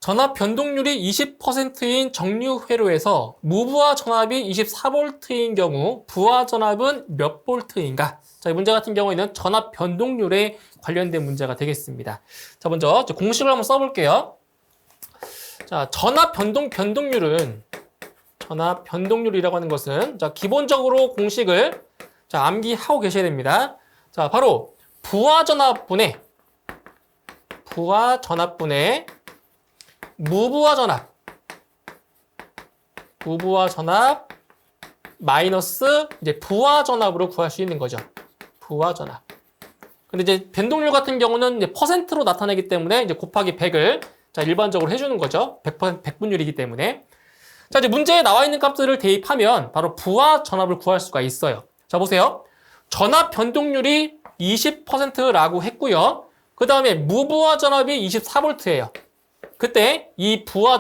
전압 변동률이 20%인 정류 회로에서 무부하 전압이 24V인 경우 부하 전압은 몇 볼트인가? 자, 이 문제 같은 경우에는 전압 변동률에 관련된 문제가 되겠습니다. 자, 먼저 공식을 한번 써볼게요. 자, 전압 변동률이라고 하는 것은 자, 기본적으로 공식을 자, 암기하고 계셔야 됩니다. 자, 바로 부하 전압분의 무부하 전압 마이너스 이제 부하 전압으로 구할 수 있는 거죠. 부하 전압. 근데 이제 변동률 같은 경우는 이제 퍼센트로 나타내기 때문에 이제 곱하기 100을 자, 일반적으로 해주는 거죠. 100분율이기 때문에. 자, 이제 문제에 나와 있는 값들을 대입하면 바로 부하 전압을 구할 수가 있어요. 자, 보세요. 전압 변동률이 20%라고 했고요. 그 다음에 무부하 전압이 24V예요. 그때 이 부하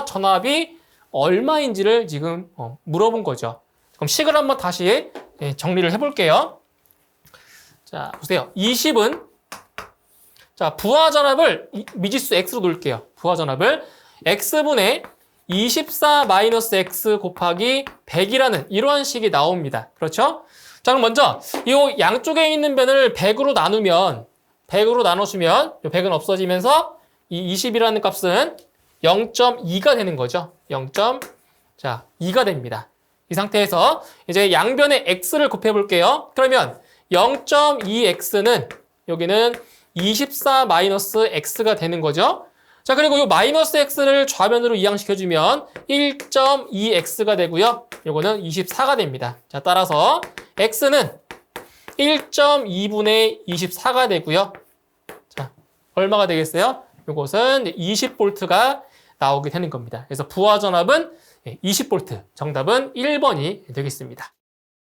전압이 얼마인지를 지금 물어본 거죠. 그럼 식을 한번 다시 정리를 해볼게요. 자, 보세요. 20은 자, 부하 전압을 미지수 x로 놓을게요. 부하 전압을 x분의 24-x 곱하기 100이라는 이러한 식이 나옵니다. 그렇죠? 자, 그럼 먼저 이 양쪽에 있는 변을 100으로 나누면 100은 없어지면서 이 20이라는 값은 0.2가 되는 거죠. 0.2가 됩니다. 이 상태에서 이제 양변의 x를 곱해 볼게요. 그러면 0.2x는 여기는 24-x가 되는 거죠. 자, 그리고 이 마이너스 x를 좌변으로 이항시켜주면 1.2x가 되고요. 요거는 24가 됩니다. 자, 따라서 x는 1.2분의 24가 되고요. 자, 얼마가 되겠어요? 이것은 20V가 나오게 되는 겁니다. 그래서 부하 전압은 20V, 정답은 1번이 되겠습니다.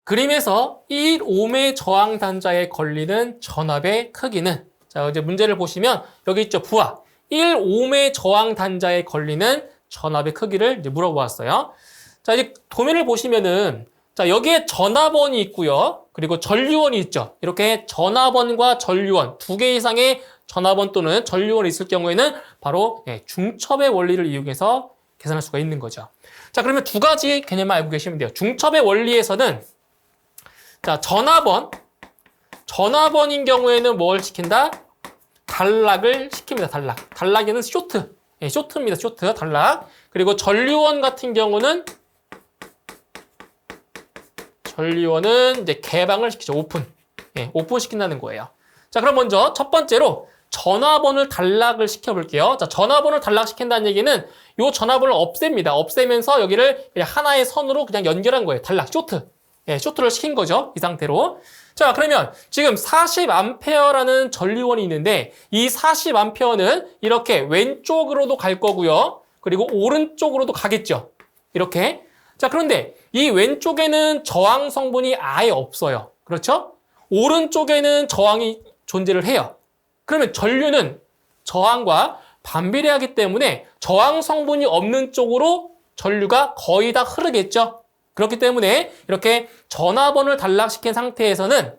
그림에서 1옴의 저항 단자에 걸리는 전압의 크기는 자, 이제 문제를 보시면 여기 있죠. 부하 1옴의 저항 단자에 걸리는 전압의 크기를 이제 물어보았어요. 자, 이제 도면을 보시면은 자, 여기에 전압원이 있고요. 그리고 전류원이 있죠. 이렇게 전압원과 전류원 두 개 이상의 전압원 또는 전류원이 있을 경우에는 바로 중첩의 원리를 이용해서 계산할 수가 있는 거죠. 자, 그러면 두 가지 개념만 알고 계시면 돼요. 중첩의 원리에서는 자, 전압원인 경우에는 뭘 시킨다? 단락을 시킵니다. 단락에는 쇼트입니다. 쇼트, 단락. 그리고 전류원 같은 경우는 이제 개방을 시키죠. 오픈 시킨다는 거예요. 자, 그럼 먼저 첫 번째로 전압원을 단락을 시켜볼게요. 자, 전압원을 단락시킨다는 얘기는 이 전압원을 없앱니다. 없애면서 여기를 그냥 하나의 선으로 그냥 연결한 거예요. 단락, 쇼트를 시킨 거죠. 이 상태로. 자, 그러면 지금 40A라는 전류원이 있는데 이 40A는 이렇게 왼쪽으로도 갈 거고요. 그리고 오른쪽으로도 가겠죠. 이렇게. 자, 그런데 이 왼쪽에는 저항 성분이 아예 없어요. 그렇죠? 오른쪽에는 저항이 존재를 해요. 그러면 전류는 저항과 반비례하기 때문에 저항 성분이 없는 쪽으로 전류가 거의 다 흐르겠죠. 그렇기 때문에 이렇게 전압원을 단락시킨 상태에서는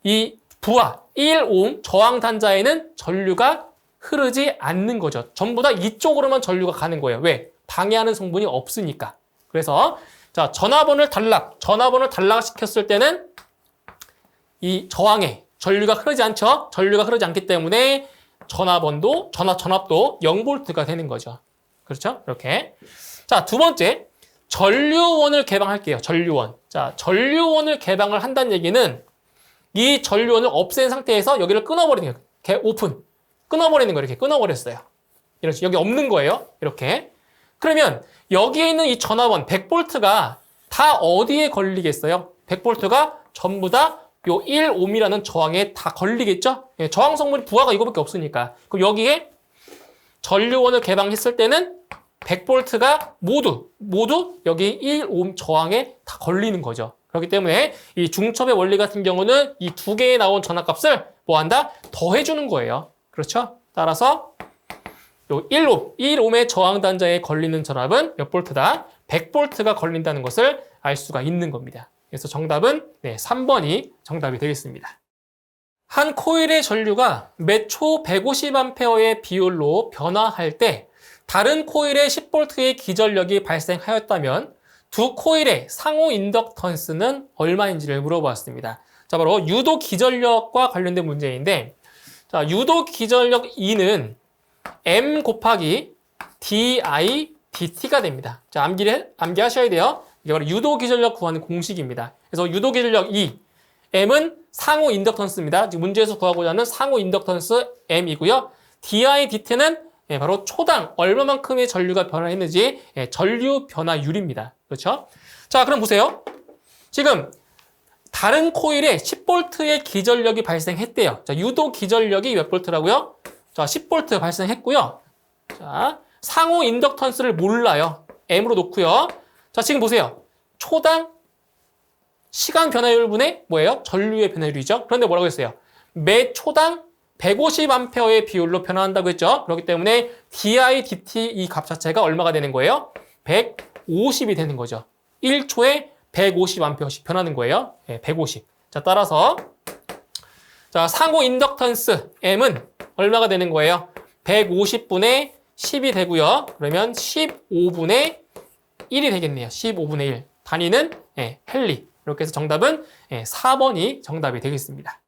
이 부하 1옴 저항 단자에는 전류가 흐르지 않는 거죠. 전부 다 이쪽으로만 전류가 가는 거예요. 왜? 방해하는 성분이 없으니까. 그래서 자, 전압원을 단락시켰을 때는 이 저항에 전류가 흐르지 않죠. 전류가 흐르지 않기 때문에 전압도 0V가 되는 거죠. 그렇죠? 이렇게. 자, 두 번째. 전류원을 개방할게요. 자, 전류원을 개방을 한다는 얘기는 이 전류원을 없앤 상태에서 여기를 끊어버리는 거예요. 끊어버리는 거예요. 이렇게 끊어버렸어요. 이렇게 여기 없는 거예요. 이렇게. 그러면 여기에 있는 이 전압원 100V가 다 어디에 걸리겠어요? 100V가 전부 다 요 1옴이라는 저항에 다 걸리겠죠? 저항 성분이 부하가 이거밖에 없으니까. 그럼 여기에 전류원을 개방했을 때는 100V가 모두 여기 1옴 저항에 다 걸리는 거죠. 그렇기 때문에 이 중첩의 원리 같은 경우는 이 두 개에 나온 전압값을 뭐 한다? 더해주는 거예요. 그렇죠? 따라서 요 1옴의 저항 단자에 걸리는 전압은 몇 볼트다? 100V가 걸린다는 것을 알 수가 있는 겁니다. 그래서 정답은 3번이 정답이 되겠습니다. 한 코일의 전류가 매 초 150A의 비율로 변화할 때 다른 코일에 10V의 기전력이 발생하였다면 두 코일의 상호 인덕턴스는 얼마인지를 물어보았습니다. 자, 바로 유도 기전력과 관련된 문제인데, 자, 유도 기전력 E는 M 곱하기 DI DT가 됩니다. 자, 암기하셔야 돼요. 이게 바로 유도 기전력 구하는 공식입니다. 그래서 유도 기전력 E, M은 상호 인덕턴스입니다. 지금 문제에서 구하고자 하는 상호 인덕턴스 M이고요. DI DT는 바로 초당 얼마만큼의 전류가 변화했는지 전류 변화율입니다. 그렇죠? 자, 그럼 보세요. 지금 다른 코일에 10V의 기전력이 발생했대요. 자, 유도 기전력이 몇 볼트라고요? 자, 10V 발생했고요. 자, 상호 인덕턴스를 몰라요. M으로 놓고요. 자, 지금 보세요. 초당 시간 변화율분의 뭐예요? 전류의 변화율이죠. 그런데 뭐라고 했어요? 매 초당 150A의 비율로 변화한다고 했죠. 그렇기 때문에 DI, DT 이 값 자체가 얼마가 되는 거예요? 150이 되는 거죠. 1초에 150A씩 변하는 거예요. 150. 자, 따라서 자, 상호 인덕턴스 M은 얼마가 되는 거예요? 150분의 10이 되고요. 그러면 15분의 1이 되겠네요. 15분의 1. 단위는 헨리. 이렇게 해서 정답은 4번이 정답이 되겠습니다.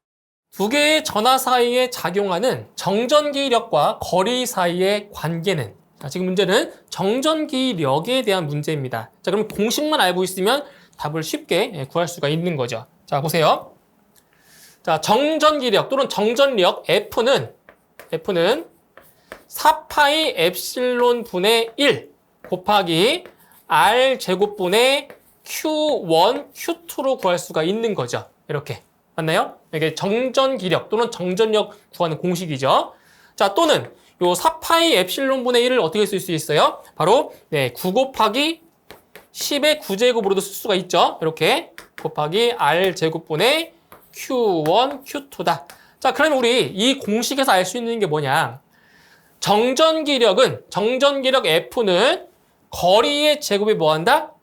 두 개의 전화 사이에 작용하는 정전기력과 거리 사이의 관계는, 자, 지금 문제는 정전기력에 대한 문제입니다. 자, 그럼 공식만 알고 있으면 답을 쉽게 구할 수가 있는 거죠. 자, 보세요. 자, 정전기력 또는 정전력 F는 4파이 엡실론 분의 1 곱하기 R 제곱분의 Q1, Q2로 구할 수가 있는 거죠. 이렇게. 맞나요? 이게 정전기력 또는 정전력 구하는 공식이죠. 자, 또는 요 4파이 엡실론 분의 1을 어떻게 쓸 수 있어요? 바로 9 곱하기 10의 9제곱으로도 쓸 수가 있죠. 이렇게 곱하기 R 제곱분의 Q1, Q2다. 자, 그러면 우리 이 공식에서 알 수 있는 게 뭐냐? 정전기력 F는 거리의 제곱이 뭐한다?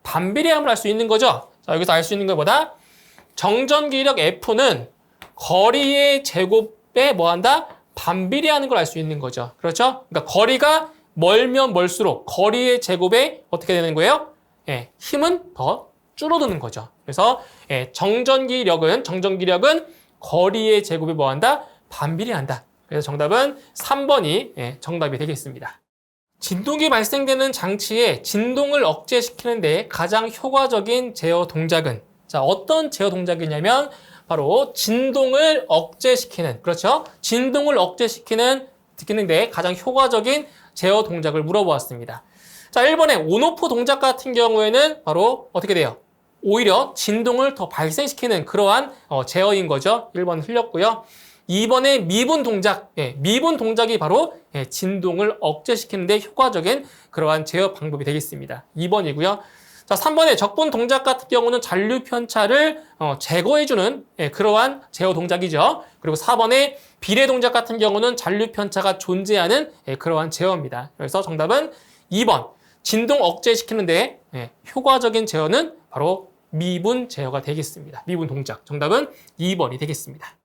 반비례함을 알 수 있는 거죠. 자, 여기서 알 수 있는 것보다 정전기력 F는 거리의 제곱에 뭐한다? 반비례하는 걸 알 수 있는 거죠. 그렇죠? 그러니까 거리가 멀면 멀수록 거리의 제곱에 어떻게 되는 거예요? 힘은 더 줄어드는 거죠. 그래서 정전기력은 거리의 제곱에 뭐한다? 반비례한다. 그래서 정답은 3번이 정답이 되겠습니다. 진동이 발생되는 장치에 진동을 억제시키는 데 가장 효과적인 제어 동작은, 자, 어떤 제어 동작이냐면 바로 진동을 억제시키는, 그렇죠? 진동을 억제시키는 데 가장 효과적인 제어 동작을 물어보았습니다. 자, 1번에 온오프 동작 같은 경우에는 바로 어떻게 돼요? 오히려 진동을 더 발생시키는 그러한 제어인 거죠. 1번 흘렸고요. 2번에 미분 동작, 미분 동작이 바로 진동을 억제시키는 데 효과적인 그러한 제어 방법이 되겠습니다. 2번이고요. 자, 3번에 적분 동작 같은 경우는 잔류 편차를 제거해주는 그러한 제어 동작이죠. 그리고 4번에 비례 동작 같은 경우는 잔류 편차가 존재하는 그러한 제어입니다. 그래서 정답은 2번, 진동 억제시키는데 효과적인 제어는 바로 미분 제어가 되겠습니다. 미분 동작. 정답은 2번이 되겠습니다.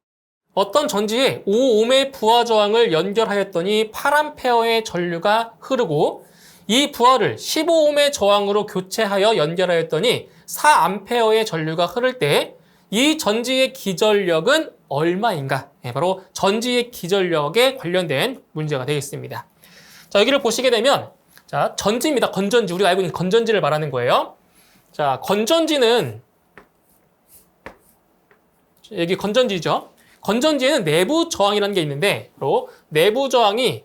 어떤 전지에 5ohm의 부하 저항을 연결하였더니 8A의 전류가 흐르고 이 부하를 15ohm의 저항으로 교체하여 연결하였더니 4A의 전류가 흐를 때 이 전지의 기전력은 얼마인가? 바로 전지의 기전력에 관련된 문제가 되겠습니다. 자, 여기를 보시게 되면, 자, 전지입니다. 건전지. 우리가 알고 있는 건전지를 말하는 거예요. 자, 건전지는, 여기 건전지죠. 건전지에는 내부 저항이라는 게 있는데, 바로 내부 저항이,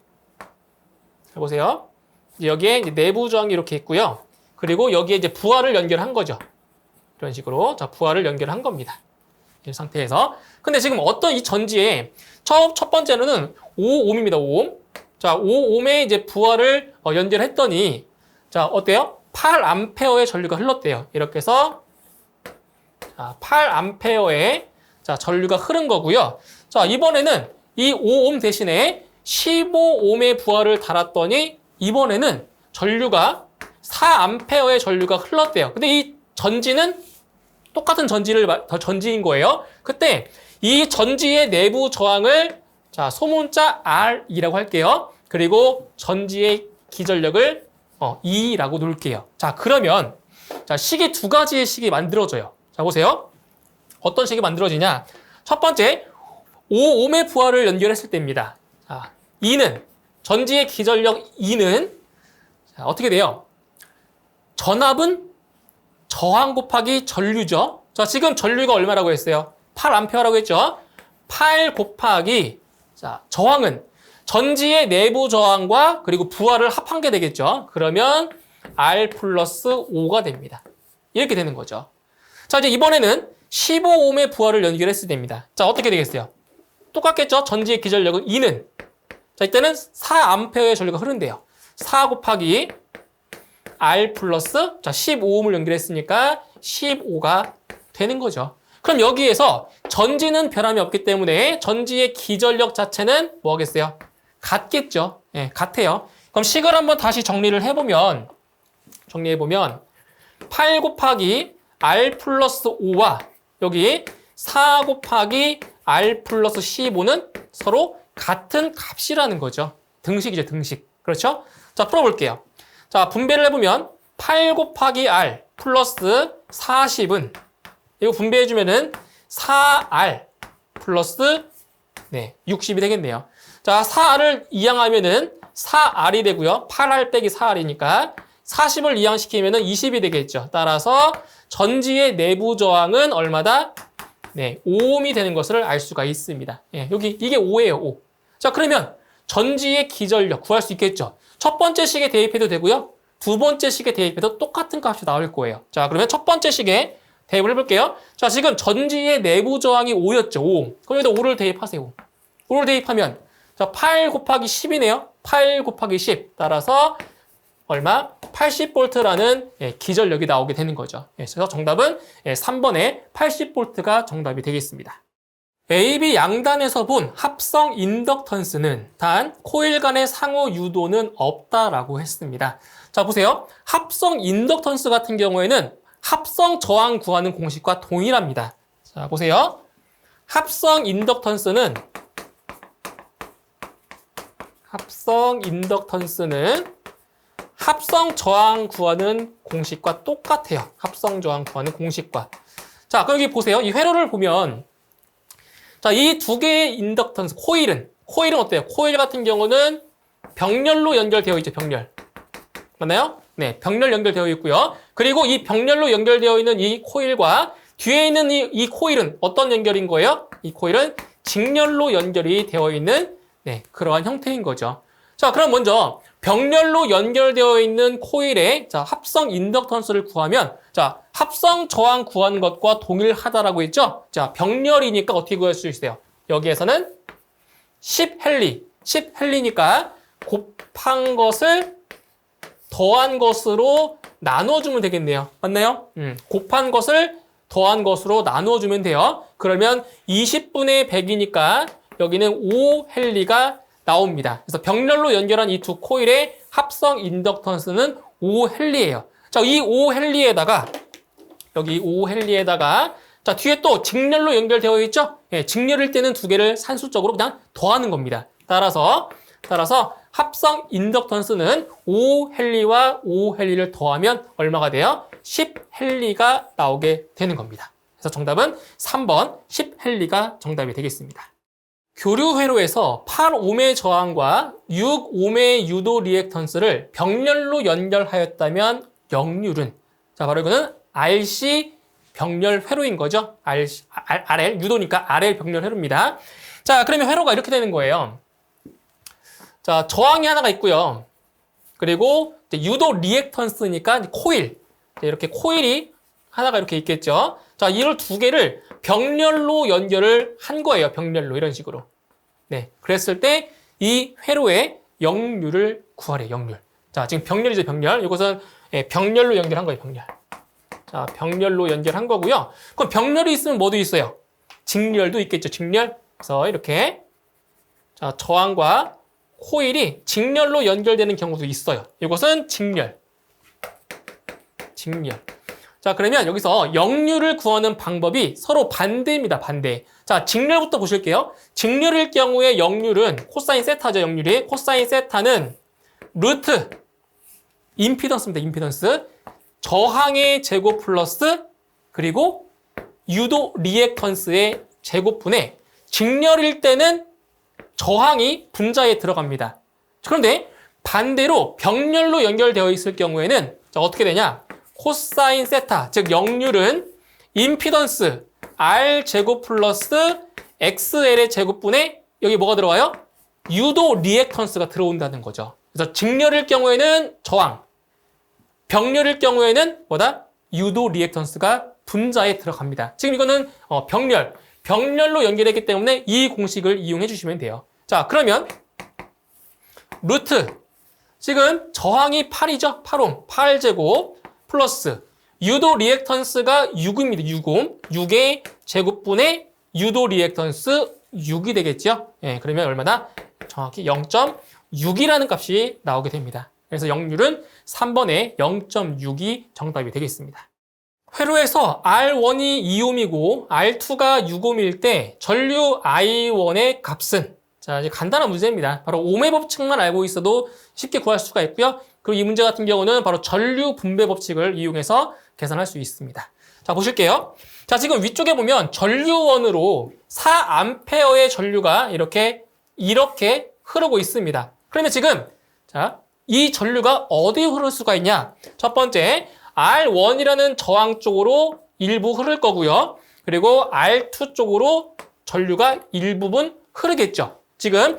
보세요. 여기에 이제 내부 저항이 이렇게 있고요. 그리고 여기에 이제 부하를 연결한 거죠. 이런 식으로. 자, 부하를 연결한 겁니다. 이 상태에서. 근데 지금 어떤 이 전지에 첫 번째로는 5ohm입니다. 5ohm. 자, 5ohm의 이제 부하를 연결했더니, 자, 어때요? 8A의 전류가 흘렀대요. 이렇게 해서, 자, 8A의 자, 전류가 흐른 거고요. 자, 이번에는 이 5ohm 대신에 15ohm의 부하를 달았더니 이번에는 전류가 4A의 전류가 흘렀대요. 근데 이 전지는 똑같은 전지인 거예요. 그때 이 전지의 내부 저항을 자, 소문자 R이라고 할게요. 그리고 전지의 기전력을 2라고 놓을게요. 자, 그러면 자, 식이 두 가지의 식이 만들어져요. 자, 보세요. 어떤 식이 만들어지냐? 첫 번째, 5옴의 부하를 연결했을 때입니다. 자, 2는 전지의 기전력 2는 자, 어떻게 돼요? 전압은 저항 곱하기 전류죠. 자, 지금 전류가 얼마라고 했어요? 8A라고 했죠. 8 곱하기 자, 저항은 전지의 내부 저항과 그리고 부하를 합한 게 되겠죠. 그러면 R 플러스 5가 됩니다. 이렇게 되는 거죠. 자, 이제 이번에는 15옴의 부하를 연결했을 때입니다. 자, 어떻게 되겠어요? 똑같겠죠? 전지의 기전력은 2는 자, 이때는 4A의 전류가 흐른대요. 4 곱하기 R 플러스 자, 15옴을 연결했으니까 15가 되는 거죠. 그럼 여기에서 전지는 변함이 없기 때문에 전지의 기전력 자체는 뭐 하겠어요? 같겠죠. 예, 같아요. 그럼 식을 한번 다시 정리해보면 8 곱하기 R 플러스 5와 여기 4 곱하기 R 플러스 15는 서로 같은 값이라는 거죠. 등식이죠, 등식. 그렇죠? 자, 풀어볼게요. 자, 분배를 해보면 8 곱하기 R 플러스 40은 이거 분배해주면은 4R 플러스 60이 되겠네요. 자, 4R을 이항하면은 4R이 되고요. 8R 빼기 4R이니까 40을 이항시키면은 20이 되겠죠. 따라서 전지의 내부 저항은 얼마다? 5옴이 되는 것을 알 수가 있습니다. 예, 여기 이게 5예요, 5. 자, 그러면 전지의 기전력 구할 수 있겠죠. 첫 번째 식에 대입해도 되고요. 두 번째 식에 대입해도 똑같은 값이 나올 거예요. 자, 그러면 첫 번째 식에 대입을 해볼게요. 자, 지금 전지의 내부 저항이 5였죠. 5. 그럼 여기다 5를 대입하세요. 5를 대입하면 자, 8 곱하기 10이네요. 8 곱하기 10. 따라서 얼마? 80V라는 기전력이 나오게 되는 거죠. 그래서 정답은 3번의 80V가 정답이 되겠습니다. AB 양단에서 본 합성 인덕턴스는 단 코일 간의 상호 유도는 없다라고 했습니다. 자, 보세요. 합성 인덕턴스 같은 경우에는 합성 저항 구하는 공식과 동일합니다. 자, 보세요. 합성 인덕턴스는 합성 저항 구하는 공식과 똑같아요. 합성 저항 구하는 공식과. 자, 그럼 여기 보세요. 이 회로를 보면 자, 이 두 개의 인덕턴스, 코일은 어때요? 코일 같은 경우는 병렬로 연결되어 있죠, 병렬. 맞나요? 네, 병렬 연결되어 있고요. 그리고 이 병렬로 연결되어 있는 이 코일과 뒤에 있는 이 코일은 어떤 연결인 거예요? 이 코일은 직렬로 연결이 되어 있는 그러한 형태인 거죠. 자, 그럼 먼저 병렬로 연결되어 있는 코일의 합성 인덕턴스를 구하면 자, 합성 저항 구하는 것과 동일하다라고 했죠? 자, 병렬이니까 어떻게 구할 수 있어요? 여기에서는 10헨리니까 곱한 것을 더한 것으로 나눠주면 되겠네요. 맞나요? 곱한 것을 더한 것으로 나눠주면 돼요. 그러면 20분의 100이니까 여기는 5헨리가 나옵니다. 그래서 병렬로 연결한 이 두 코일의 합성 인덕턴스는 5헨리예요. 자, 이 5헨리에다가 여기 5헨리에다가 자, 뒤에 또 직렬로 연결되어 있죠? 예, 직렬일 때는 두 개를 산수적으로 그냥 더하는 겁니다. 따라서 합성 인덕턴스는 5헨리와 5헨리를 더하면 얼마가 돼요? 10헨리가 나오게 되는 겁니다. 그래서 정답은 3번 10헨리가 정답이 되겠습니다. 교류 회로에서 8옴의 저항과 6옴의 유도 리액턴스를 병렬로 연결하였다면 역률은 자, 바로 이거는 RC 병렬 회로인 거죠. RL 유도니까 RL 병렬 회로입니다. 자, 그러면 회로가 이렇게 되는 거예요. 자, 저항이 하나가 있고요. 그리고 유도 리액턴스니까 코일. 이렇게 코일이 하나가 이렇게 있겠죠. 자, 이를 두 개를 병렬로 연결을 한 거예요. 병렬로 이런 식으로. 네, 그랬을 때 이 회로의 역률을 구하래요. 역률. 자, 지금 병렬이죠. 병렬. 이것은 병렬로 연결한 거예요. 병렬. 자, 병렬로 연결한 거고요. 그럼 병렬이 있으면 뭐도 있어요? 직렬도 있겠죠. 직렬. 그래서 이렇게 자, 저항과 코일이 직렬로 연결되는 경우도 있어요. 이것은 직렬. 자, 그러면 여기서 역률을 구하는 방법이 서로 반대입니다. 반대. 자, 직렬부터 보실게요. 직렬일 경우에 역률은 코사인 세타죠. 역률이. 코사인 세타는 루트 임피던스입니다. 임피던스. 저항의 제곱 플러스 그리고 유도 리액턴스의 제곱분의 직렬일 때는 저항이 분자에 들어갑니다. 그런데 반대로 병렬로 연결되어 있을 경우에는 자, 어떻게 되냐? 코사인 세타, 즉 역률은 임피던스 R 제곱 플러스 XL의 제곱분에 여기 뭐가 들어가요? 유도 리액턴스가 들어온다는 거죠. 그래서 직렬일 경우에는 저항, 병렬일 경우에는 뭐다? 유도 리액턴스가 분자에 들어갑니다. 지금 이거는 병렬로 연결했기 때문에 이 공식을 이용해 주시면 돼요. 자, 그러면 루트 지금 저항이 8이죠? 8옴, 8제곱 플러스 유도 리액턴스가 6입니다. 6옴, 6의 제곱분의 유도 리액턴스 6이 되겠죠? 예, 그러면 얼마나? 정확히 0.6이라는 값이 나오게 됩니다. 그래서 역률은 3번에 0.6이 정답이 되겠습니다. 회로에서 R1이 2옴이고 R2가 6옴일 때 전류 I1의 값은 자, 이제 간단한 문제입니다. 바로 옴의 법칙만 알고 있어도 쉽게 구할 수가 있고요. 그리고 이 문제 같은 경우는 바로 전류 분배 법칙을 이용해서 계산할 수 있습니다. 자, 보실게요. 자, 지금 위쪽에 보면 전류원으로 4A의 전류가 이렇게 흐르고 있습니다. 그러면 지금 자, 이 전류가 어디에 흐를 수가 있냐? 첫 번째, R1이라는 저항 쪽으로 일부 흐를 거고요. 그리고 R2 쪽으로 전류가 일부분 흐르겠죠. 지금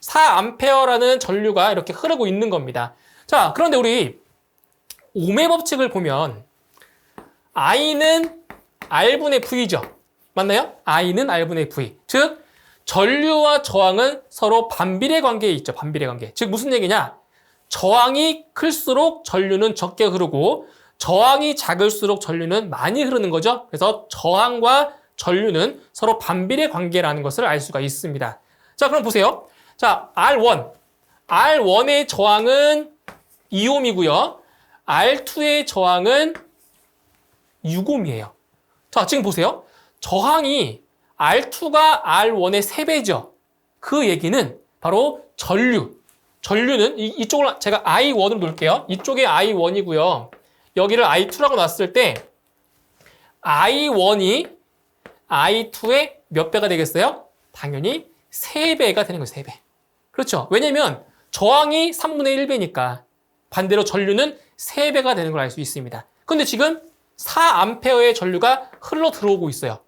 4A라는 전류가 이렇게 흐르고 있는 겁니다. 자, 그런데 우리 옴의 법칙을 보면 I는 R분의 V죠. 맞나요? I는 R분의 V. 즉, 전류와 저항은 서로 반비례 관계에 있죠. 반비례 관계. 즉, 무슨 얘기냐? 저항이 클수록 전류는 적게 흐르고 저항이 작을수록 전류는 많이 흐르는 거죠. 그래서 저항과 전류는 서로 반비례 관계라는 것을 알 수가 있습니다. 자, 그럼 보세요. 자, R1의 저항은 2옴이고요. R2의 저항은 6옴이에요. 자, 지금 보세요. 저항이 R2가 R1의 3배죠. 그 얘기는 바로 전류는 이쪽을 제가 I1으로 놓을게요. 이쪽에 I1이고요. 여기를 I2라고 놨을 때 I1이 I2의 몇 배가 되겠어요? 당연히 3배가 되는 거예요. 3배. 그렇죠. 왜냐면 저항이 3분의 1배니까 반대로 전류는 3배가 되는 걸 알 수 있습니다. 근데 지금 4A의 전류가 흘러 들어오고 있어요.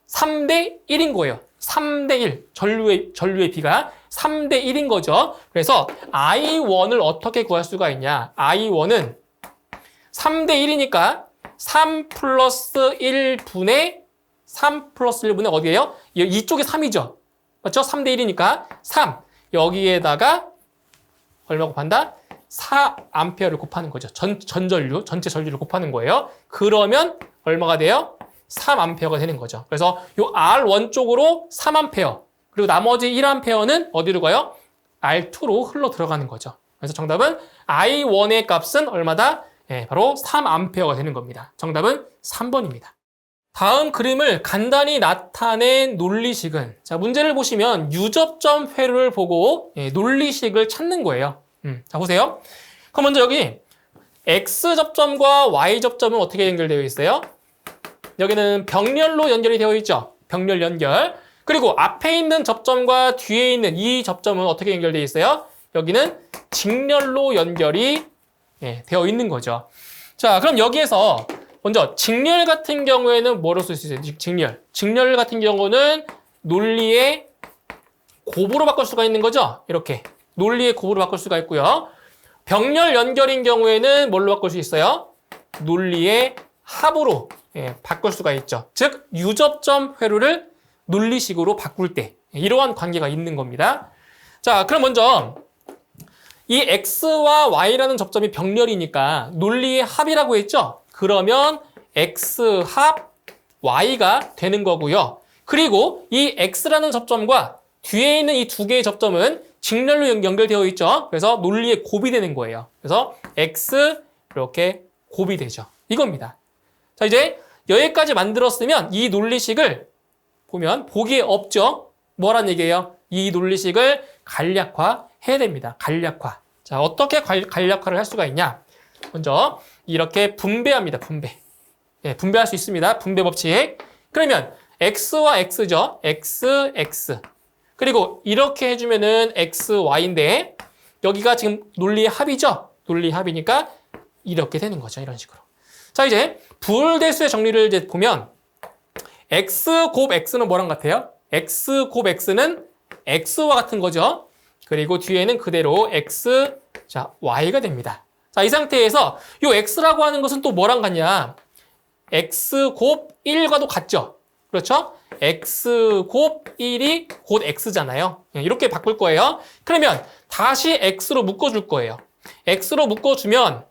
3대 1인 거예요. 3대 1. 전류의 비가 3대 1인 거죠. 그래서 I1을 어떻게 구할 수가 있냐? I1은 3대 1이니까 3 플러스 1분의 어디예요? 이쪽에 3이죠. 맞죠? 3대 1이니까 3. 여기에다가 얼마 곱한다? 4A를 곱하는 거죠. 전체 전류를 곱하는 거예요. 그러면 얼마가 돼요? 3A가 되는 거죠. 그래서 이 R1 쪽으로 3A, 그리고 나머지 1A는 어디로 가요? R2로 흘러 들어가는 거죠. 그래서 정답은 I1의 값은 얼마다? 네, 바로 3A가 되는 겁니다. 정답은 3번입니다. 다음 그림을 간단히 나타낸 논리식은, 자, 문제를 보시면 유접점 회로를 보고 논리식을 찾는 거예요. 자, 보세요. 그럼 먼저 여기 X접점과 Y접점은 어떻게 연결되어 있어요? 여기는 병렬로 연결이 되어 있죠. 병렬 연결. 그리고 앞에 있는 접점과 뒤에 있는 이 접점은 어떻게 연결되어 있어요? 여기는 직렬로 연결이 되어 있는 거죠. 자, 그럼 여기에서 먼저 직렬 같은 경우에는 뭐로 쓸 수 있어요? 직렬 같은 경우는 논리의 곱으로 바꿀 수가 있는 거죠. 이렇게 논리의 곱으로 바꿀 수가 있고요. 병렬 연결인 경우에는 뭘로 바꿀 수 있어요? 논리의 합으로 바꿀 수가 있죠. 즉 유접점 회로를 논리식으로 바꿀 때 이러한 관계가 있는 겁니다. 자, 그럼 먼저 이 X와 Y라는 접점이 병렬이니까 논리의 합이라고 했죠? 그러면 X 합 Y가 되는 거고요. 그리고 이 X라는 접점과 뒤에 있는 이 두 개의 접점은 직렬로 연결되어 있죠. 그래서 논리의 곱이 되는 거예요. 그래서 X 이렇게 곱이 되죠. 이겁니다. 자, 이제 여기까지 만들었으면 이 논리식을 보면 보기에 없죠. 뭐란 얘기예요? 이 논리식을 간략화 해야 됩니다. 간략화. 자, 어떻게 간략화를 할 수가 있냐? 먼저 이렇게 분배합니다. 분배. 예, 분배할 수 있습니다. 분배 법칙. 그러면 x와 x죠. x, x. 그리고 이렇게 해주면은 x, y인데 여기가 지금 논리의 합이죠. 논리의 합이니까 이렇게 되는 거죠. 이런 식으로. 자, 이제 부울대수의 정리를 이제 보면 x 곱 x는 뭐랑 같아요? x 곱 x는 x와 같은 거죠. 그리고 뒤에는 그대로 x, 자, y가 됩니다. 자, 이 상태에서 이 x라고 하는 것은 또 뭐랑 같냐? x 곱 1과도 같죠? 그렇죠? x 곱 1이 곧 x잖아요. 이렇게 바꿀 거예요. 그러면 다시 x로 묶어줄 거예요. x로 묶어주면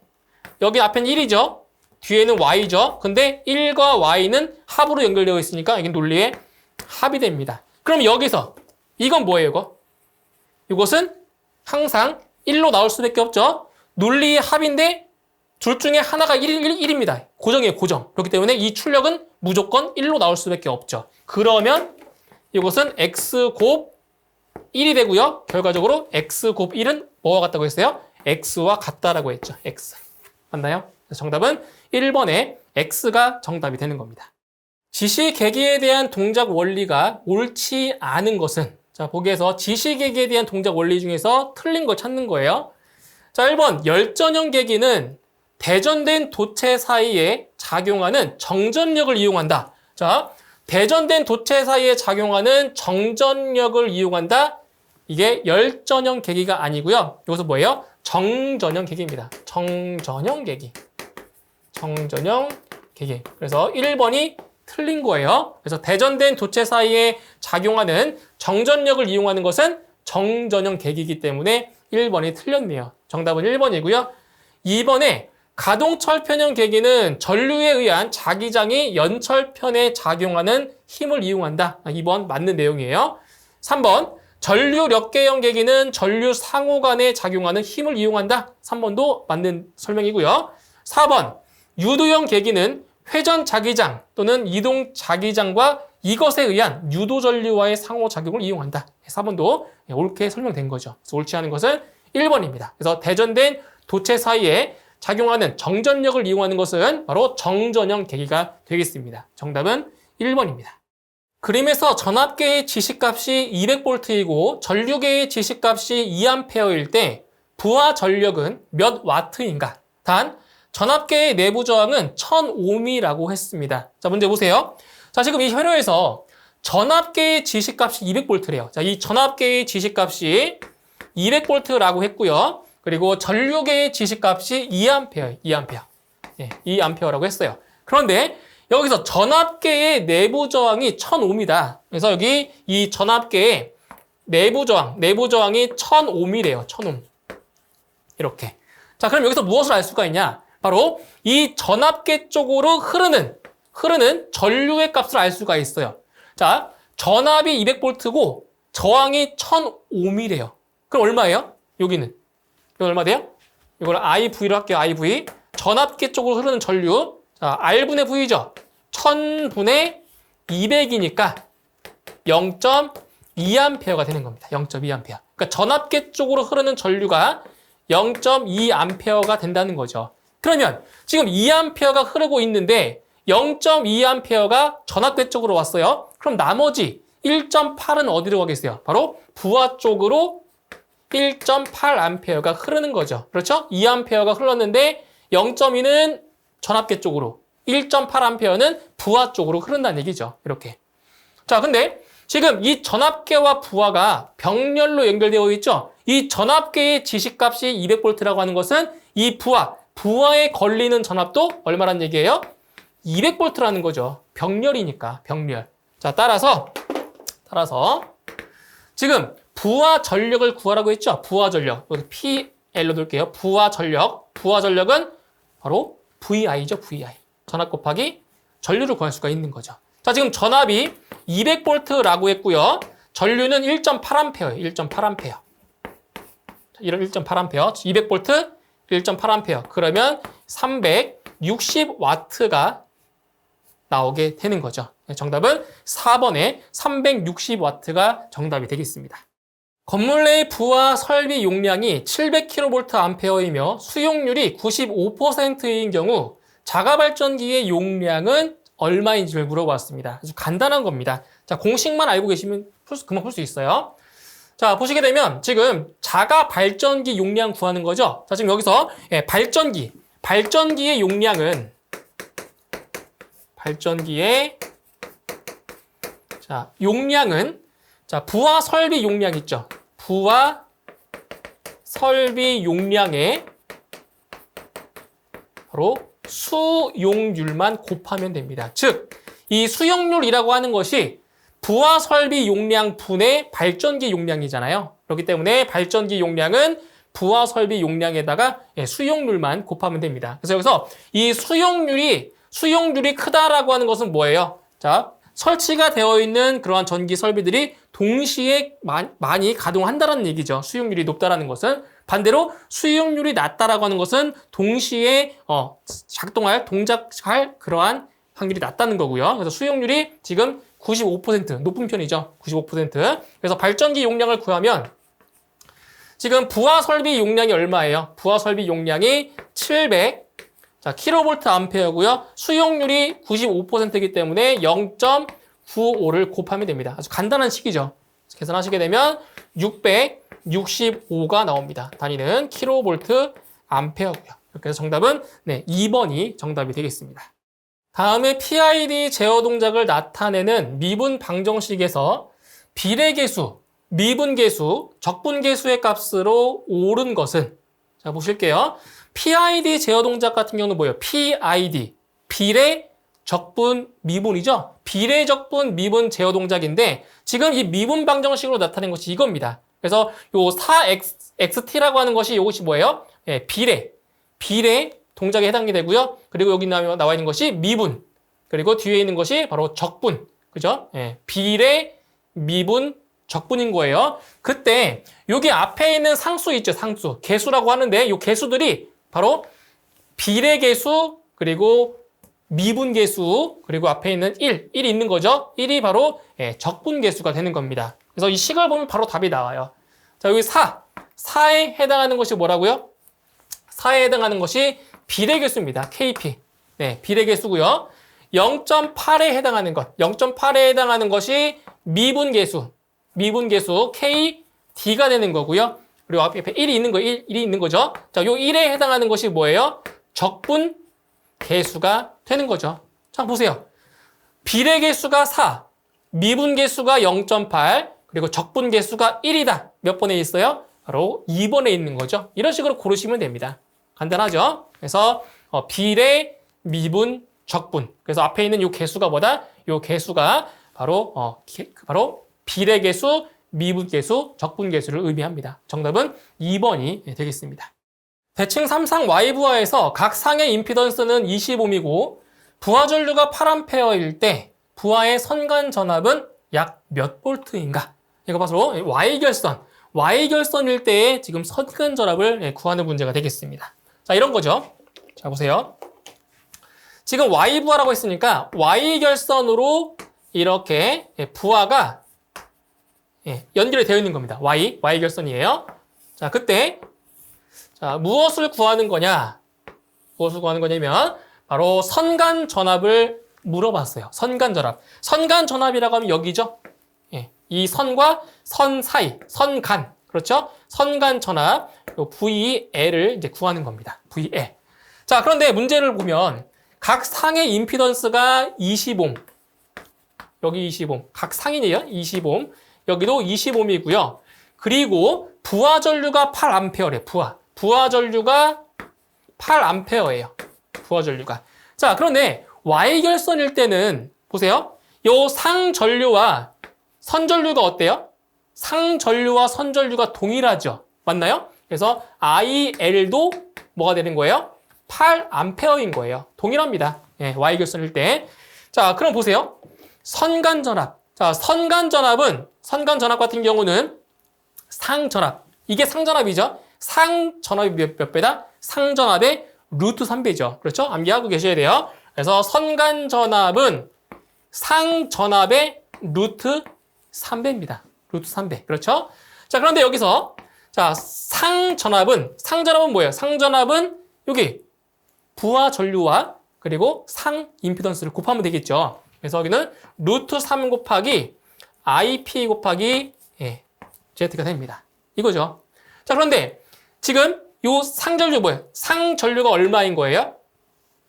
여기 앞에는 1이죠? 뒤에는 y죠? 근데 1과 y는 합으로 연결되어 있으니까 이게 논리의 합이 됩니다. 그럼 여기서 이건 뭐예요, 이거? 이것은 항상 1로 나올 수밖에 없죠? 논리의 합인데 둘 중에 하나가 1입니다. 고정이에요, 고정. 그렇기 때문에 이 출력은 무조건 1로 나올 수밖에 없죠. 그러면 이것은 x 곱 1이 되고요. 결과적으로 x 곱 1은 뭐와 같다고 했어요? x와 같다라고 했죠. x. 맞나요? 정답은 1번의 x가 정답이 되는 겁니다. 지시계기에 대한 동작 원리가 옳지 않은 것은, 자, 보기에서 지시계기에 대한 동작 원리 중에서 틀린 걸 찾는 거예요. 자, 1번 열전형 계기는 대전된 도체 사이에 작용하는 정전력을 이용한다. 자, 대전된 도체 사이에 작용하는 정전력을 이용한다. 이게 열전형 계기가 아니고요. 여기서 뭐예요? 정전형 계기입니다. 정전형 계기. 정전형 계기. 그래서 1번이 틀린 거예요. 그래서 대전된 도체 사이에 작용하는 정전력을 이용하는 것은 정전형 계기이기 때문에 1번이 틀렸네요. 정답은 1번이고요. 2번에 가동철편형 계기는 전류에 의한 자기장이 연철편에 작용하는 힘을 이용한다. 2번 맞는 내용이에요. 3번 전류력계형 계기는 전류 상호 간에 작용하는 힘을 이용한다. 3번도 맞는 설명이고요. 4번 유도형 계기는 회전 자기장 또는 이동 자기장과 이것에 의한 유도 전류와의 상호작용을 이용한다. 4번도 옳게 설명된 거죠. 그래서 옳지 않은 것은 1번입니다. 그래서 대전된 도체 사이에 작용하는 정전력을 이용하는 것은 바로 정전형 계기가 되겠습니다. 정답은 1번입니다. 그림에서 전압계의 지시값이 200V이고 전류계의 지시값이 2A일 때 부하 전력은 몇 와트인가? 단 전압계의 내부 저항은 1000ohm이라고 했습니다. 자, 문제 보세요. 자, 지금 이 혈효에서 전압계의 지시값이 200V래요. 자, 이 전압계의 지시값이 200V라고 했고요. 그리고 전류계의 지시값이 2A예요. 2A. 예, 2A라고 했어요. 그런데 여기서 전압계의 내부 저항이 1000ohm이다. 그래서 여기 이 전압계의 내부 저항이 1000ohm이래요. 1000ohm. 이렇게. 자, 그럼 여기서 무엇을 알 수가 있냐? 바로 이 전압계 쪽으로 흐르는 전류의 값을 알 수가 있어요. 자, 전압이 200V고 저항이 1000ohm이래요. 그럼 얼마예요? 여기는. 이거 얼마 돼요? 이걸 IV로 할게요. IV. 전압계 쪽으로 흐르는 전류. 자, R분의 V죠. 1000분의 200이니까 0.2A가 되는 겁니다. 0.2A. 그러니까 전압계 쪽으로 흐르는 전류가 0.2A가 된다는 거죠. 그러면 지금 2A가 흐르고 있는데 0.2A가 전압계 쪽으로 왔어요. 그럼 나머지 1.8은 어디로 가겠어요? 바로 부하 쪽으로 1.8A가 흐르는 거죠. 그렇죠? 2A가 흘렀는데 0.2는 전압계 쪽으로, 1.8A는 부하 쪽으로 흐른다는 얘기죠. 이렇게. 자, 근데 지금 이 전압계와 부하가 병렬로 연결되어 있죠? 이 전압계의 지시값이 200V라고 하는 것은 이 부하에 걸리는 전압도 얼마란 얘기예요? 200V라는 거죠. 병렬이니까, 병렬. 자, 따라서 지금 부하 전력을 구하라고 했죠? 부하 전력. 여기 PL로 놓을게요. 부하 전력은 바로 VI죠, VI. 전압 곱하기 전류를 구할 수가 있는 거죠. 자, 지금 전압이 200V라고 했고요. 전류는 1.8A예요. 1.8A. 이런 1.8A. 200V, 1.8A. 그러면 360W가 나오게 되는 거죠. 정답은 4번에 360W가 정답이 되겠습니다. 건물 내 부하 설비 용량이 700kVA이며 수용률이 95%인 경우 자가발전기의 용량은 얼마인지를 물어봤습니다. 아주 간단한 겁니다. 자, 공식만 알고 계시면 금방 풀 수 있어요. 자, 보시게 되면 지금 자가발전기 용량 구하는 거죠. 자, 지금 여기서 발전기의 용량은 자, 부하 설비 용량 있죠. 부하 설비 용량에 바로 수용률만 곱하면 됩니다. 즉, 이 수용률이라고 하는 것이 부하 설비 용량 분의 발전기 용량이잖아요. 그렇기 때문에 발전기 용량은 부하 설비 용량에다가 수용률만 곱하면 됩니다. 그래서 여기서 이 수용률이 크다라고 하는 것은 뭐예요? 자, 설치가 되어 있는 그러한 전기 설비들이 동시에 많이 가동한다는 얘기죠. 수용률이 높다라는 것은. 반대로 수용률이 낮다라고 하는 것은 동시에 동작할 그러한 확률이 낮다는 거고요. 그래서 수용률이 지금 95% 높은 편이죠. 95%. 그래서 발전기 용량을 구하면 지금 부하 설비 용량이 얼마예요? 부하 설비 용량이 700 킬로볼트 암페어고요. 수용률이 95%이기 때문에 0.95를 곱하면 됩니다. 아주 간단한 식이죠. 계산하시게 되면 665가 나옵니다. 단위는 킬로볼트 암페어고요. 이렇게 해서 정답은 2번이 정답이 되겠습니다. 다음에 PID 제어 동작을 나타내는 미분 방정식에서 비례계수, 미분계수, 적분계수의 값으로 옳은 것은, 자, 보실게요. PID 제어 동작 같은 경우는 뭐예요? PID, 비례, 적분, 미분이죠? 비례, 적분, 미분 제어 동작인데 지금 이 미분 방정식으로 나타낸 것이 이겁니다. 그래서 요 4xt라고 하는 것이 이것이 뭐예요? 비례 동작에 해당이 되고요. 그리고 여기 나와 있는 것이 미분, 그리고 뒤에 있는 것이 바로 적분, 그죠? 비례, 미분, 적분인 거예요. 그때 여기 앞에 있는 상수 있죠, 상수. 개수라고 하는데 이 개수들이 바로 비례계수, 그리고 미분계수, 그리고 앞에 있는 1이 있는 거죠. 1이 바로 적분계수가 되는 겁니다. 그래서 이 식을 보면 바로 답이 나와요. 자, 여기 4에 해당하는 것이 뭐라고요? 4에 해당하는 것이 비례계수입니다. KP. 비례계수고요. 0.8에 해당하는 것, 0.8에 해당하는 것이 미분계수 KD가 되는 거고요. 그리고 앞에 1이 있는 거죠. 자, 요 1에 해당하는 것이 뭐예요? 적분 계수가 되는 거죠. 자, 보세요. 비례 계수가 4, 미분 계수가 0.8, 그리고 적분 계수가 1이다. 몇 번에 있어요? 바로 2번에 있는 거죠. 이런 식으로 고르시면 됩니다. 간단하죠? 그래서 비례, 미분, 적분. 그래서 앞에 있는 요 개수가 뭐다? 요 개수가 바로 비례 계수, 미분 계수, 적분 계수를 의미합니다. 정답은 2번이 되겠습니다. 대칭 3상 Y부하에서 각 상의 임피던스는 20옴이고 부하 전류가 8A일 때 부하의 선간 전압은 약 몇 볼트인가? 이거 바로 Y결선일 때의 지금 선간 전압을 구하는 문제가 되겠습니다. 자, 이런 거죠. 자, 보세요. 지금 Y부하라고 했으니까 Y결선으로 이렇게 부하가 연결이 되어 있는 겁니다. Y결선이에요. 자, 그때 무엇을 구하는 거냐면 바로 선간 전압을 물어봤어요. 선간 전압이라고 하면 여기죠. 이 선과 선 사이, 선간. 그렇죠? 선간 전압, VL을 이제 구하는 겁니다. VL. 자, 그런데 문제를 보면 각 상의 임피던스가 20옴. 여기 20옴. 각 상이네요. 20옴. 여기도 20옴이고요. 그리고 부하 전류가 8A래. 부하 전류가 8A예요. 부하 전류가. 자, 그런데 Y결선일 때는 보세요. 요 상전류와 선전류가 어때요? 상전류와 선전류가 동일하죠. 맞나요? 그래서 IL도 뭐가 되는 거예요? 8A인 거예요. 동일합니다. Y결선일 때. 자, 그럼 보세요. 선간전압. 자, 선간전압 같은 경우는 상전압. 이게 상전압이죠. 상전압이 몇 배다? 상전압의 루트 3배죠. 그렇죠? 암기하고 계셔야 돼요. 그래서 선간전압은 상전압의 루트 3배입니다. 루트 3배. 그렇죠? 자, 그런데 여기서 자, 상전압은 뭐예요? 상전압은 여기 부하 전류와 그리고 상 임피던스를 곱하면 되겠죠. 그래서 여기는 루트 3 곱하기 IP 곱하기 Z가 됩니다. 이거죠. 자, 그런데 지금 요 상전류 뭐예요? 상전류가 얼마인 거예요?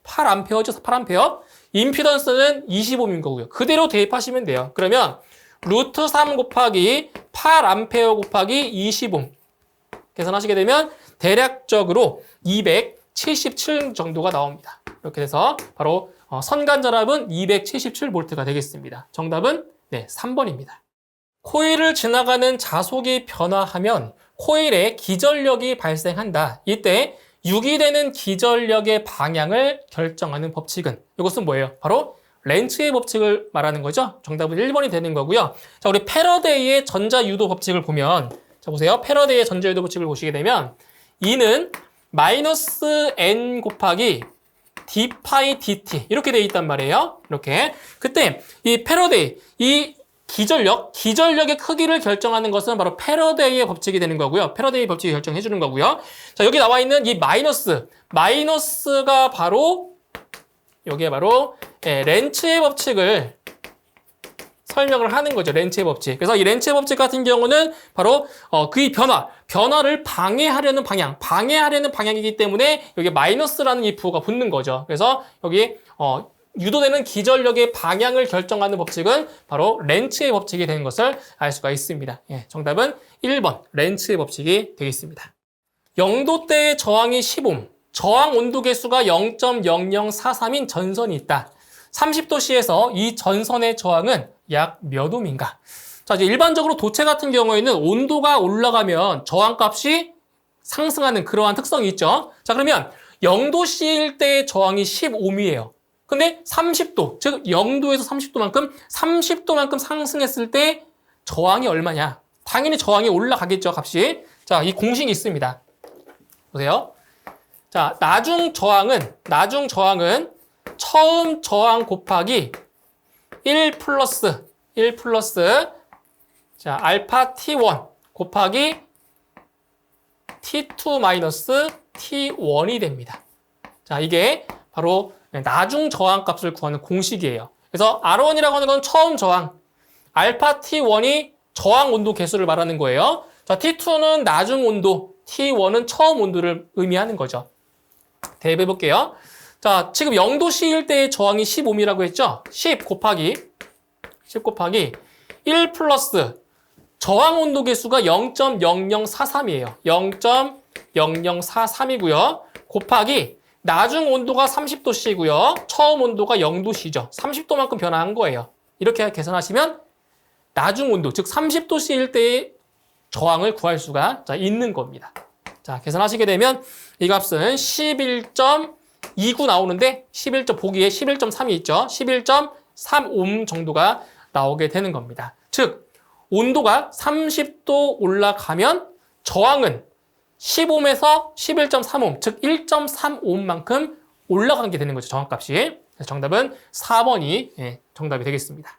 8A죠. 8A. 임피던스는 25인 거고요. 그대로 대입하시면 돼요. 그러면 루트 3 곱하기 8A 곱하기 25 계산하시게 되면 대략적으로 277 정도가 나옵니다. 이렇게 돼서 바로 선간전압은 277V가 되겠습니다. 정답은 3번입니다. 코일을 지나가는 자속이 변화하면 코일에 기전력이 발생한다. 이때 유기되는 기전력의 방향을 결정하는 법칙은 이것은 뭐예요? 바로 렌츠의 법칙을 말하는 거죠. 정답은 1번이 되는 거고요. 자, 우리 패러데이의 전자유도 법칙을 보면 자, 보세요. 패러데이의 전자유도 법칙을 보시게 되면 E는 마이너스 N 곱하기 d 파이 dt 이렇게 되어 있단 말이에요. 이렇게. 그때 이 패러데이, 이 기전력의 크기를 결정하는 것은 바로 패러데이의 법칙이 되는 거고요. 패러데이 법칙이 결정해 주는 거고요. 자, 여기 나와 있는 이 마이너스가 바로 여기에 바로 렌츠의 법칙을 설명을 하는 거죠. 렌츠의 법칙. 그래서 이 렌츠의 법칙 같은 경우는 바로 그의 변화를 방해하려는 방향이기 때문에 여기 마이너스라는 이 부호가 붙는 거죠. 그래서 여기 유도되는 기전력의 방향을 결정하는 법칙은 바로 렌츠의 법칙이 되는 것을 알 수가 있습니다. 정답은 1번 렌츠의 법칙이 되겠습니다. 0도대의 저항이 10옴, 저항 온도 계수가 0.0043인 전선이 있다. 30도씨에서 이 전선의 저항은 약 몇 옴인가? 자, 이제 일반적으로 도체 같은 경우에는 온도가 올라가면 저항값이 상승하는 그러한 특성이 있죠. 자, 그러면 0도씨일 때의 저항이 10옴이에요. 근데 30도, 즉 0도에서 30도만큼 상승했을 때 저항이 얼마냐? 당연히 저항이 올라가겠죠, 값이. 자, 이 공식이 있습니다. 보세요. 자, 나중 저항은 처음 저항 곱하기 1 플러스 자, 알파 T1 곱하기 T2 마이너스 T1이 됩니다. 자, 이게 바로 나중 저항 값을 구하는 공식이에요. 그래서 R1이라고 하는 건 처음 저항, 알파 T1이 저항 온도 개수를 말하는 거예요. 자, T2는 나중 온도, T1은 처음 온도를 의미하는 거죠. 대입해 볼게요. 자, 지금 0도씨일 때의 저항이 10옴이라고 했죠? 10 곱하기 1 플러스 저항 온도 계수가 0.0043이에요. 0.0043이고요. 곱하기 나중 온도가 30도씨고요. 처음 온도가 0도씨죠. 30도만큼 변화한 거예요. 이렇게 계산하시면 나중 온도, 즉 30도씨일 때의 저항을 구할 수가 있는 겁니다. 자, 계산하시게 되면 이 값은 11.29 나오는데 보기에 11.3이 있죠. 11.35 정도가 나오게 되는 겁니다. 즉 온도가 30도 올라가면 저항은 10옴에서 11.3옴, 즉 1.3옴만큼 올라간 게 되는 거죠. 저항값이. 그래서 정답은 4번이 정답이 되겠습니다.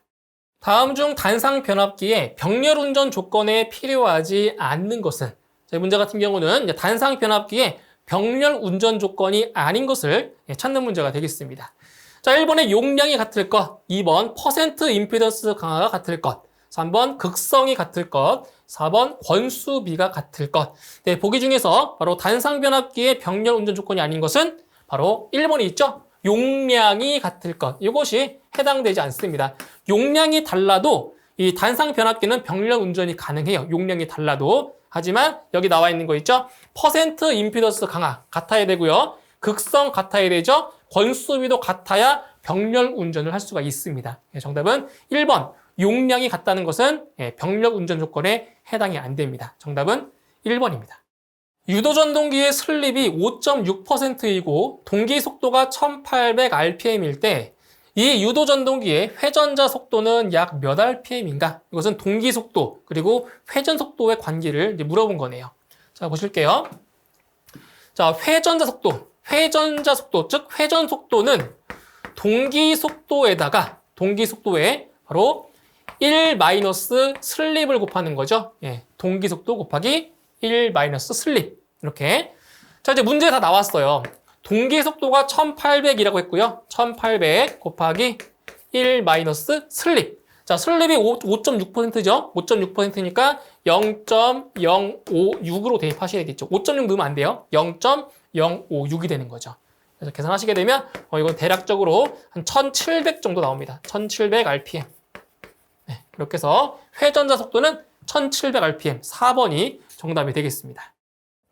다음 중 단상 변압기에 병렬 운전 조건에 필요하지 않는 것은? 자, 이 문제 같은 경우는 단상 변압기에 병렬 운전 조건이 아닌 것을 찾는 문제가 되겠습니다. 자, 1번의 용량이 같을 것, 2번 퍼센트 임피던스 강화가 같을 것, 3번 극성이 같을 것, 4번 권수비가 같을 것. 네, 보기 중에서 바로 단상 변압기의 병렬 운전 조건이 아닌 것은 바로 1번이 있죠. 용량이 같을 것. 이것이 해당되지 않습니다. 용량이 달라도 이 단상 변압기는 병렬 운전이 가능해요. 용량이 달라도. 하지만 여기 나와 있는 거 있죠? 퍼센트 임피던스 강화 같아야 되고요. 극성 같아야 되죠. 권수비도 같아야 병렬 운전을 할 수가 있습니다. 정답은 1번. 용량이 같다는 것은 병렬 운전 조건에 해당이 안 됩니다. 정답은 1번입니다. 유도전동기의 슬립이 5.6%이고 동기 속도가 1800rpm일 때 이 유도전동기의 회전자 속도는 약 몇 rpm인가? 이것은 동기 속도 그리고 회전 속도의 관계를 물어본 거네요. 자, 보실게요. 자, 회전자 속도, 즉 회전 속도는 동기 속도에 바로 1 마이너스 슬립을 곱하는 거죠. 예, 동기속도 곱하기 1 마이너스 슬립. 이렇게. 자, 이제 문제 다 나왔어요. 동기속도가 1800이라고 했고요. 1800 곱하기 1 마이너스 슬립. 자, 슬립이 5.6%죠. 5.6%니까 0.056으로 대입하셔야 되겠죠. 5.6 넣으면 안 돼요. 0.056이 되는 거죠. 그래서 계산하시게 되면 이건 대략적으로 한 1700 정도 나옵니다. 1700 rpm. 네, 이렇게 해서 회전자 속도는 1700 rpm. 4번이 정답이 되겠습니다.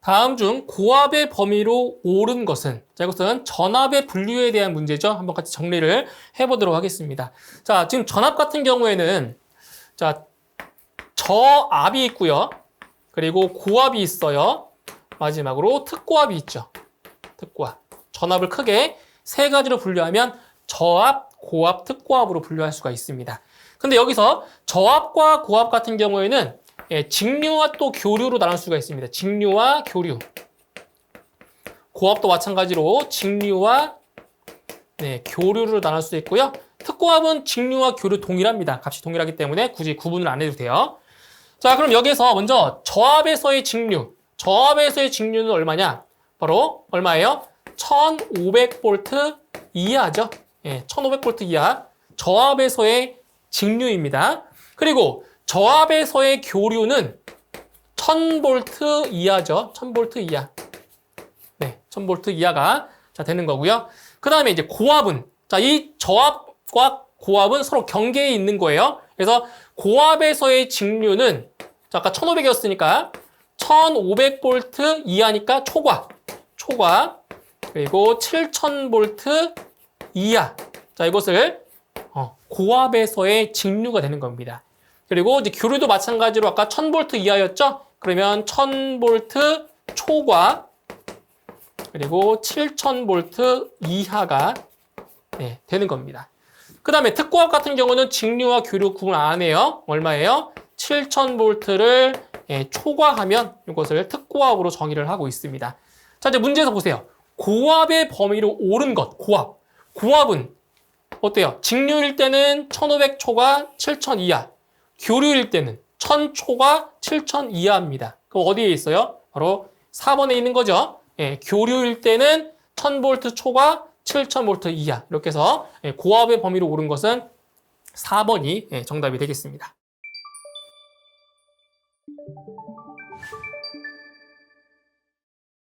다음 중 고압의 범위로 옳은 것은, 자, 이것은 전압의 분류에 대한 문제죠. 한번 같이 정리를 해보도록 하겠습니다. 자, 지금 전압 같은 경우에는, 자, 저압이 있고요. 그리고 고압이 있어요. 마지막으로 특고압이 있죠. 특고압. 전압을 크게 세 가지로 분류하면 저압, 고압, 특고압으로 분류할 수가 있습니다. 근데 여기서 저압과 고압 같은 경우에는 직류와 또 교류로 나눌 수가 있습니다. 직류와 교류. 고압도 마찬가지로 직류와 교류로 나눌 수 있고요. 특고압은 직류와 교류 동일합니다. 값이 동일하기 때문에 굳이 구분을 안 해도 돼요. 자, 그럼 여기서 먼저 저압에서의 직류. 저압에서의 직류는 얼마냐? 바로 얼마예요? 1500V 이하죠. 1500V 이하. 저압에서의 직류입니다. 그리고 저압에서의 교류는 1000V 이하죠. 1000V 이하. 네, 1000V 이하가 되는 거고요. 그 다음에 이제 고압은, 자, 이 저압과 고압은 서로 경계에 있는 거예요. 그래서 고압에서의 직류는, 자, 아까 1500이었으니까 1500V 이하니까 초과. 그리고 7000V 이하. 자, 이것을 고압에서의 직류가 되는 겁니다. 그리고 이제 교류도 마찬가지로 아까 1000V 이하였죠? 그러면 1000V 초과 그리고 7000V 이하가 되는 겁니다. 그 다음에 특고압 같은 경우는 직류와 교류 구분 안 해요. 얼마예요? 7000V를 초과하면 이것을 특고압으로 정의를 하고 있습니다. 자, 이제 문제에서 보세요. 고압의 범위로 옳은 것, 고압. 고압은 어때요? 직류일 때는 1500 초과 7000 이하. 교류일 때는 1000 초과 7000 이하입니다. 그럼 어디에 있어요? 바로 4번에 있는 거죠. 교류일 때는 1000V 초과 7000V 이하. 이렇게 해서 고압의 범위로 옳은 것은 4번이 정답이 되겠습니다.